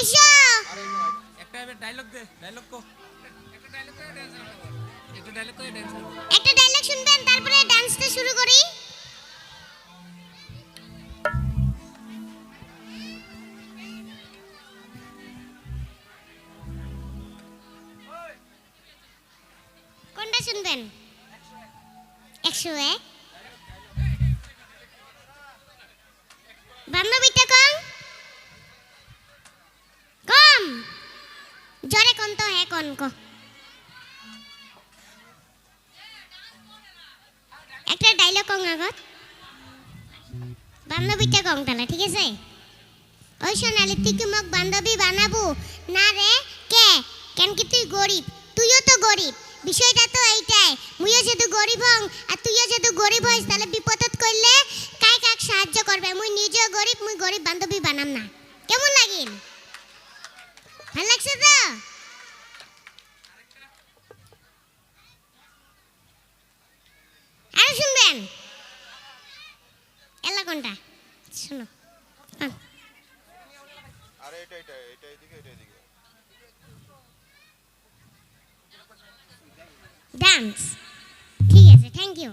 এসো একটা ডায়লগ দে, ডায়লগ কো, একটা ডায়লগ করে ডান্স করব, একটা ডায়লগ করে ডান্স করব। একটা ডায়লগ শুনবেন তারপরে ডান্সটা শুরু করি। কোনটা শুনবেন? 101 বান্ধবীটা কম কম জোরে কোন তো হ্যাঁ কোন কো একটা ডায়লগ কোন আগত বান্ধবীটা কম তাহলে ঠিক আছে। ওই সোনালি তুই কি মোক বান্ধবী বানাবো না রে? কে কেন কি তুই গরিব? তুইও তো গরিব। বিষয়টা তো এইটাই, মুইও যেহেতু গরিব হং আর তুইও যেহেতু গরিব হইস, তাহলে বিপদত করলে কাই কাক সাহায্য করবে? মুই নিজেও গরিব, মুই গরিব বান্ধবী বানাম না। কেমন লাগিল? ভাল লাগছে তো? আর শুনবেন এলা কোনটা শুনো আরে এটা এটা এটা এদিকে এটা এদিকে ডান্স। ঠিক আছে, থ্যাংক ইউ।